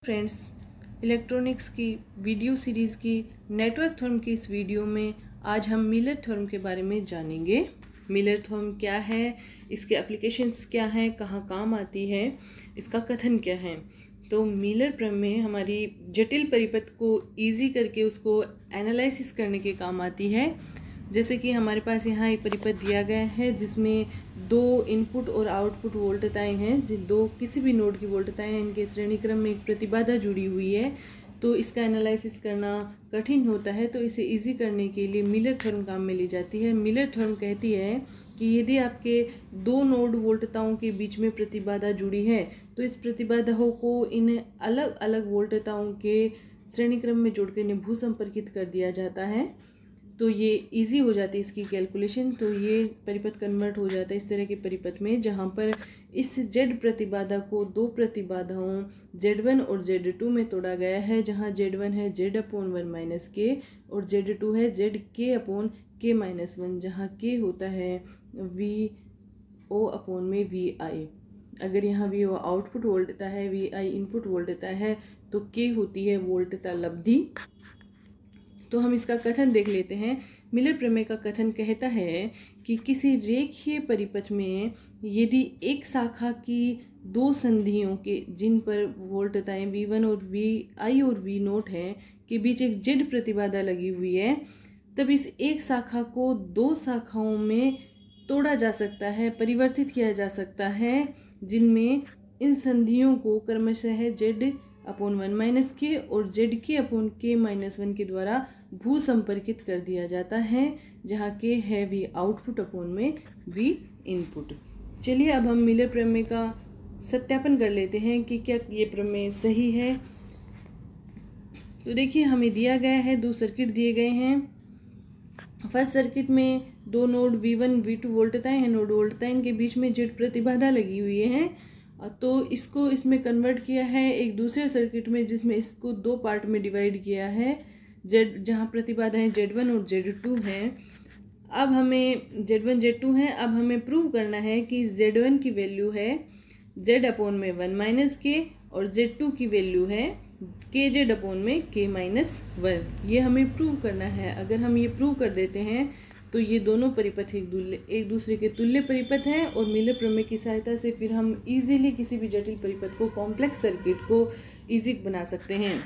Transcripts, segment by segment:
Friends, electronics की video series की network theorem की इस वीडियो में आज हम मिलर थ्योरम के बारे में जानेंगे। मिलर थ्योरम क्या है, इसके एप्लीकेशंस क्या हैं, कहाँ काम आती है, इसका कथन क्या है। तो मिलर प्रमेय हमारी जटिल परिपथ को इजी करके उसको एनालिसिस करने के काम आती है। जैसे कि हमारे पास यहाँ एक परिपथ दिया गया है जिसमें दो इनपुट और आउटपुट वोल्टताएं हैं, जिन दो किसी भी नोड की वोल्टताएं हैं, इनके श्रेणी क्रम में एक प्रतिबाधा जुड़ी हुई है। तो इसका एनालिसिस करना कठिन होता है, तो इसे इजी करने के लिए मिलर थ्योरम काम में ली जाती है। मिलर थ्योरम कहती है कि यदि आपके दो नोड वोल्टताओं के बीच में प्रतिबाधा जुड़ी है तो इस प्रतिबाधाओं को इन अलग अलग वोल्टताओं के श्रेणी क्रम में जोड़कर इन्हें भू संपर्कित कर दिया जाता है। तो ये इजी हो जाती है इसकी कैलकुलेशन। तो ये परिपथ कन्वर्ट हो जाता है इस तरह के परिपथ में, जहाँ पर इस Z प्रतिबाधा को दो प्रतिबाधाओं Z1 और Z2 में तोड़ा गया है, जहाँ Z1 है Z/1 - k और Z2 है ZK/k-1, जहाँ k होता है VO/VI। अगर यहाँ VO आउटपुट वोल्टता है, VI इनपुट वोल्टता है, तो k होती है वोल्टता लब्धि। तो हम इसका कथन देख लेते हैं। मिलर प्रमेय का कथन कहता है कि किसी रेखीय परिपथ में यदि एक शाखा की दो संधियों के जिन पर वोल्टताएं V1 और VI और V0 है के बीच एक Z प्रतिबाधा लगी हुई है, तब इस एक शाखा को दो शाखाओं में तोड़ा जा सकता है, परिवर्तित किया जा सकता है, जिनमें इन संधियों को क्रमशः Z/1 - k और ZK/k-1 के द्वारा भू संपर्कित कर दिया जाता है, जहाँ k है V आउटपुट/V इनपुट। चलिए अब हम मिलर प्रमेय का सत्यापन कर लेते हैं कि क्या ये प्रमेय सही है। तो देखिए, हमें दिया गया है, दो सर्किट दिए गए हैं। फर्स्ट सर्किट में दो नोड V1 V2 वोल्टताएं हैं, नोड वोल्टताएं के बीच में Z प्रतिबाधा लगी हुई है। तो इसको इसमें कन्वर्ट किया है एक दूसरे सर्किट में, जिसमें इसको दो पार्ट में डिवाइड किया है, जहाँ प्रतिबाधाएं Z1 और Z2 हैं। अब हमें Z1 Z2 हैं, अब हमें प्रूव करना है कि Z1 की वैल्यू है Z/1 - k और Z2 की वैल्यू है kZ/k-1। ये हमें प्रूव करना है। अगर हम ये प्रूव कर देते हैं तो ये दोनों परिपथ एक दूसरे के तुल्य परिपथ हैं, और मिलर प्रमेय की सहायता से फिर हम इजीली किसी भी जटिल परिपथ को, कॉम्प्लेक्स सर्किट को इजी बना सकते हैं।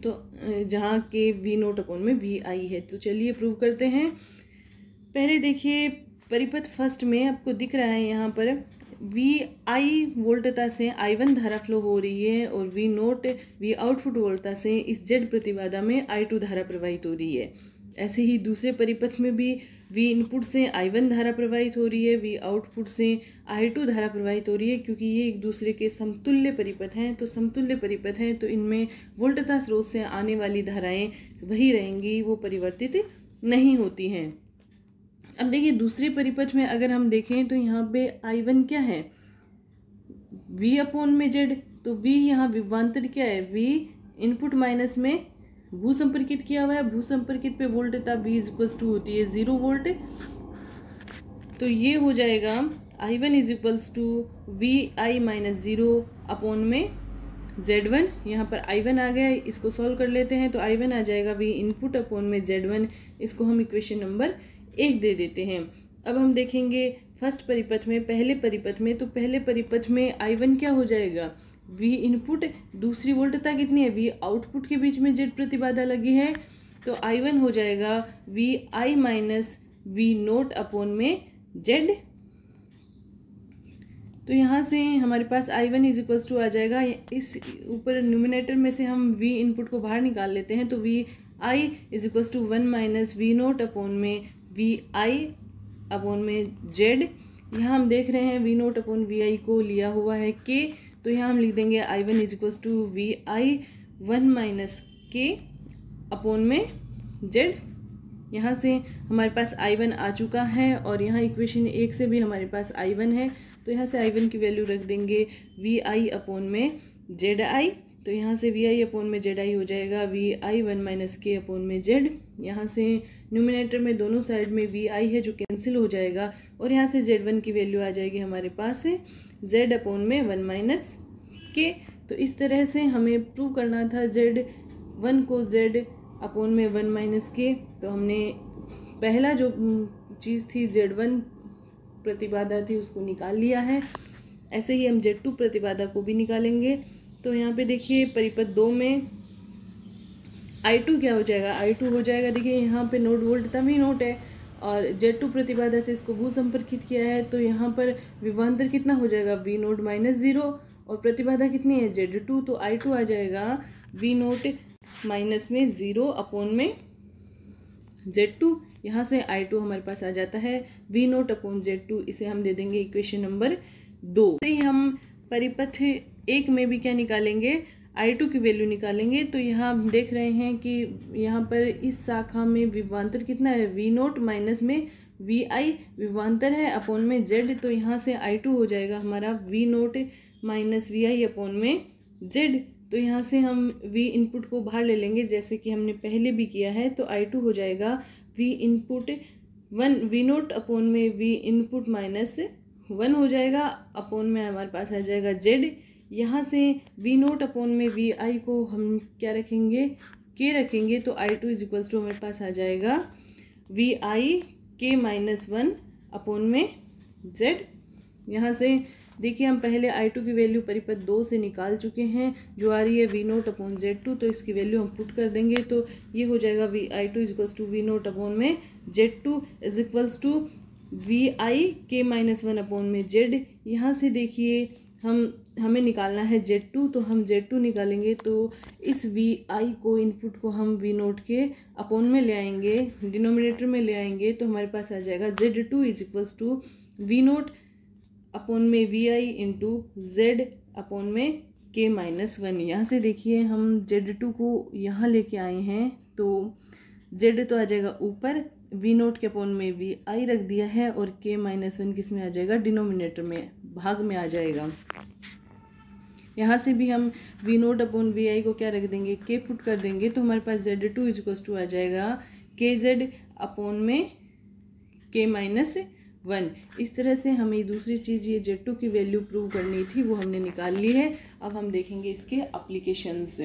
तो जहाँ के V0/VI है। तो चलिए प्रूव करते हैं। पहले देखिए, परिपथ फर्स्ट में आपको दिख रहा है यहाँ पर VI वोल्टता से I1 धारा फ्लो हो रही है, और V0 V आउटपुट वोल्टता से इस Z प्रतिबाधा में I2 धारा प्रवाहित हो रही है। ऐसे ही दूसरे परिपथ में भी V इनपुट से I1 धारा प्रवाहित हो रही है, V आउटपुट से I2 धारा प्रवाहित हो रही है। क्योंकि ये एक दूसरे के समतुल्य परिपथ हैं, तो समतुल्य परिपथ हैं तो इनमें वोल्टता स्रोत से आने वाली धाराएं वही रहेंगी, वो परिवर्तित नहीं होती हैं। अब देखिए, दूसरे परिपथ में अगर हम देखें तो यहाँ पे I1 क्या है, V/Z। तो V यहाँ विभवांतर क्या है, V इनपुट माइनस में भू संपर्कित किया हुआ है। भू संपर्कित पे वोल्टता V = होती है 0 वोल्ट। तो ये हो जाएगा I1 = VI - 0/Z1। यहाँ पर I1 आ गया, इसको सॉल्व कर लेते हैं। तो I1 आ जाएगा V इनपुट/Z1। इसको हम इक्वेशन नंबर 1 दे देते हैं। अब हम देखेंगे फर्स्ट परिपथ में, पहले परिपथ में। तो पहले परिपथ में I1 क्या हो जाएगा, V इनपुट, दूसरी वोल्टता कितनी है, V आउटपुट के बीच में Z प्रतिबाधा लगी है, तो I1 हो जाएगा VI - V0/Z। तो यहाँ से हमारे पास I1 = आ जाएगा, इस ऊपर न्यूमिनेटर में से हम V इनपुट को बाहर निकाल लेते हैं। तो VI = 1 - V0/VI/Z। यहाँ हम देख रहे हैं V0/VI को लिया हुआ है K, तो यहाँ हम लिख देंगे I1 = VI1 - k/Z। यहाँ से हमारे पास I1 आ चुका है, और यहाँ इक्वेशन 1 से भी हमारे पास I1 है। तो यहाँ से I1 की वैल्यू रख देंगे VI/ZI। तो यहाँ से VI/ZI हो जाएगा VI1 - k/Z। यहाँ से न्यूमिनेटर में दोनों साइड में VI है जो कैंसिल हो जाएगा, और यहाँ से Z1 की वैल्यू आ जाएगी हमारे पास Z/1 - k तो इस तरह से हमें प्रूव करना था Z1 को Z अपॉन में 1 माइनस के। तो हमने पहला जो चीज़ थी Z1 प्रतिबाधा थी उसको निकाल लिया है। ऐसे ही हम Z2 प्रतिबाधा को भी निकालेंगे। तो यहाँ पे देखिए परिपथ 2 में I2 क्या हो जाएगा, I2 हो जाएगा, देखिए यहाँ पे नोड वोल्टता V नोट है और Z2 प्रतिबाधा से इसको भू संपर्कित किया है, तो यहाँ पर विभवांतर कितना हो जाएगा V नोट माइनस 0 और प्रतिबाधा कितनी है Z2, तो I2 आ जाएगा V नोट माइनस में 0 अपॉन में Z2। यहाँ से I2 हमारे पास आ जाता है V नोट अपॉन Z2, इसे हम दे देंगे इक्वेशन नंबर 2। से हम परिपथ 1 में भी क्या निकालेंगे, I2 की वैल्यू निकालेंगे। तो यहाँ हम देख रहे हैं कि यहाँ पर इस शाखा में विभवांतर कितना है V नोट माइनस में VI विभवांतर है अपॉन में Z, तो यहाँ से I2 हो जाएगा हमारा V note minus VI upon में Z। तो यहाँ से हम V इनपुट को बाहर ले लेंगे जैसे कि हमने पहले भी किया है, तो I2 हो जाएगा V input 1 V naught upon में V इनपुट माइनस 1 हो जाएगा अपॉन में हमारे पास आ जाएगा Z। यहाँ से V नोट अपॉन में VI को हम क्या रखेंगे, K रखेंगे, तो I2 इज इक्वल्स टू हमारे पास आ जाएगा VI K माइनस 1 अपॉन में Z। यहाँ से देखिए हम पहले I2 की वैल्यू परिपथ 2 से निकाल चुके हैं जो आ रही है V नोट अपॉन Z2, तो इसकी वैल्यू हम पुट कर देंगे, तो ये हो जाएगा I2 is equals to V naught upon में Z2 is equals to VI K minus 1 upon में Z। यहाँ से देखिए हमें निकालना है Z2, तो हम Z2 निकालेंगे, तो इस VI को इनपुट को हम V नोट के अपॉन में ले आएंगे, डिनोमिनेटर में ले आएंगे, तो हमारे पास आ जाएगा Z2 is equals to V naught upon में VI इंटू Z अपॉन में K माइनस 1। यहाँ से देखिए हम Z2 को यहाँ लेके आए हैं, तो Z तो आ जाएगा ऊपर, V नोट के अपॉन में VI रख दिया है और K माइनस 1 किस में आ जाएगा, डिनोमिनेटर में, भाग में आ जाएगा। यहाँ से भी हम V नोट अपॉन VI को क्या रख देंगे, K पुट कर देंगे, तो हमारे पास Z2 इज इक्वल्स टू आ जाएगा KZ अपॉन में K माइनस 1। इस तरह से हमें दूसरी चीज़ ये Z2 की वैल्यू प्रूव करनी थी, वो हमने निकाल ली है। अब हम देखेंगे इसके एप्लीकेशंस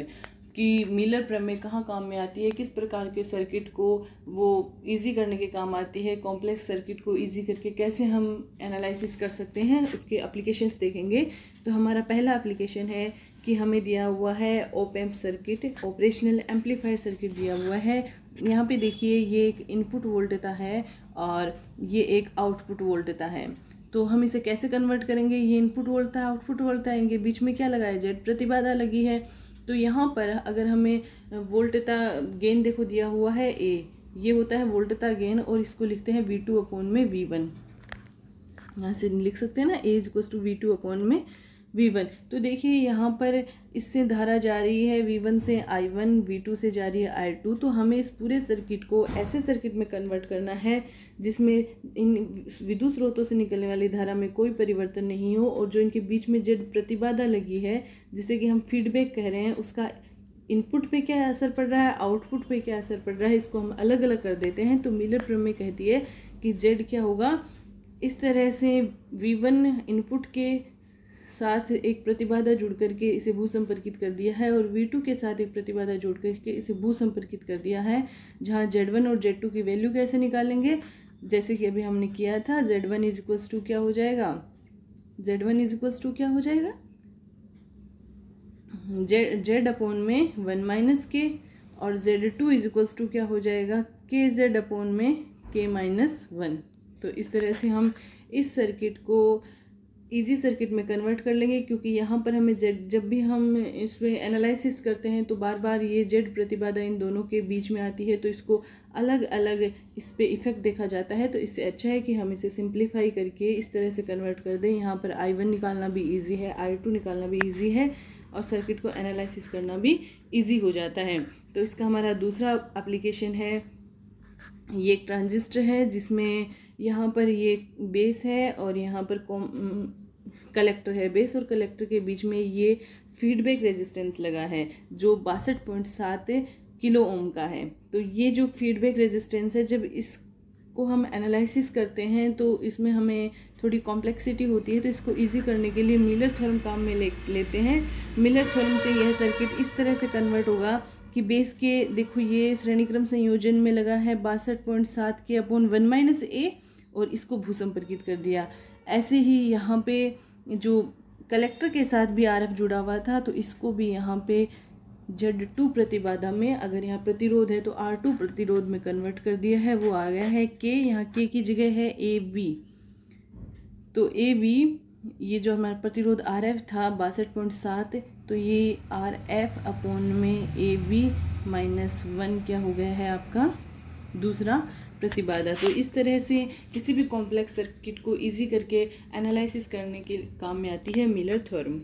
कि मिलर प्रमेय कहाँ काम में आती है, किस प्रकार के सर्किट को वो इजी करने के काम आती है, कॉम्प्लेक्स सर्किट को इजी करके कैसे हम एनालिसिस कर सकते हैं, उसके एप्लीकेशंस देखेंगे। तो हमारा पहला एप्लीकेशन है कि हमें दिया हुआ है op amp circuit, operational amplifier circuit दिया हुआ है। यहाँ पे देखिए ये एक इनपुट वोल्टता है और ये एक आउटपुट वोल्टता है, तो हम इसे कैसे कन्वर्ट करेंगे, ये इनपुट वोल्टता आउटपुट वोल्टता है, इनके बीच में क्या लगा है, Z प्रतिबाधा लगी है। तो यहाँ पर अगर हमें वोल्टता गेन देखो दिया हुआ है A, ये होता है वोल्टता गेन और इसको लिखते हैं V2 अपॉन में V1। यहाँ से लिख सकते हैं ना A is equals to V2 upon में V1। तो देखिए यहाँ पर इससे धारा जा रही है V1 से I1, V2 से जा रही है I2। तो हमें इस पूरे सर्किट को ऐसे सर्किट में कन्वर्ट करना है जिसमें इन विद्युत स्रोतों से निकलने वाली धारा में कोई परिवर्तन नहीं हो और जो इनके बीच में Z प्रतिबाधा लगी है, जिसे कि हम फीडबैक कह रहे हैं, उसका इनपुट पे क्या असर पड़ रहा है, आउटपुट पे क्या असर पड़ रहा है, इसको हम अलग अलग कर देते हैं। तो मिलर प्रमेय कहती है कि Z क्या होगा, इस तरह से V1 इनपुट के साथ एक प्रतिबाधा जुड़ करके इसे भू संपर्कित कर दिया है और V2 के साथ एक प्रतिबाधा जोड़ करके इसे भू संपर्कित कर दिया है, जहाँ Z1 और Z2 की वैल्यू कैसे निकालेंगे, जैसे कि अभी हमने किया था। Z1 इज इक्वल्स टू क्या हो जाएगा, Z1 इज इक्वल्स टू क्या हो जाएगा, Z अपॉन में 1 माइनस K और Z2 इज इक्वल्स टू क्या हो जाएगा, KZ अपॉन में K माइनस 1। तो इस तरह से हम इस सर्किट को इजी सर्किट में कन्वर्ट कर लेंगे, क्योंकि यहाँ पर हमें जब भी हम इसमें एनालिसिस करते हैं तो बार बार ये Z प्रतिबाधा इन दोनों के बीच में आती है, तो इसको अलग अलग इस पे इफेक्ट देखा जाता है। तो इससे अच्छा है कि हम इसे सिंप्लीफाई करके इस तरह से कन्वर्ट कर दें। यहाँ पर I1 निकालना भी ईजी है, I2 निकालना भी ईजी है और सर्किट को एनालिसिस करना भी ईजी हो जाता है। तो इसका हमारा दूसरा एप्लीकेशन है, ये एक ट्रांजिस्टर है जिसमें यहाँ पर ये बेस है और यहाँ पर कलेक्टर है। बेस और कलेक्टर के बीच में ये फीडबैक रेजिस्टेंस लगा है जो 62.7 किलो ओम का है। तो ये जो फीडबैक रेजिस्टेंस है, जब को हम एनालिसिस करते हैं तो इसमें हमें थोड़ी कॉम्प्लेक्सिटी होती है, तो इसको इजी करने के लिए मिलर थ्योरम काम में लेते हैं। मिलर थ्योरम से यह सर्किट इस तरह से कन्वर्ट होगा कि बेस के देखो ये श्रेणीक्रम संयोजन में लगा है 62.7 के अपॉन 1 - a और इसको भूसंपर्कित कर दिया। ऐसे ही यहाँ पे जो कलेक्टर के साथ भी RF जुड़ा हुआ था तो इसको भी यहाँ पे Z2 प्रतिबाधा में, अगर यहाँ प्रतिरोध है तो R2 प्रतिरोध में कन्वर्ट कर दिया है। वो आ गया है K, यहाँ K की जगह है AV। तो AV ये जो हमारा प्रतिरोध RF था 62.7, तो ये RF अपॉन में AV -1 क्या हो गया है आपका दूसरा प्रतिबाधा। तो इस तरह से किसी भी कॉम्प्लेक्स सर्किट को इजी करके एनालिसिस करने के काम में आती है मिलर थ्योरम।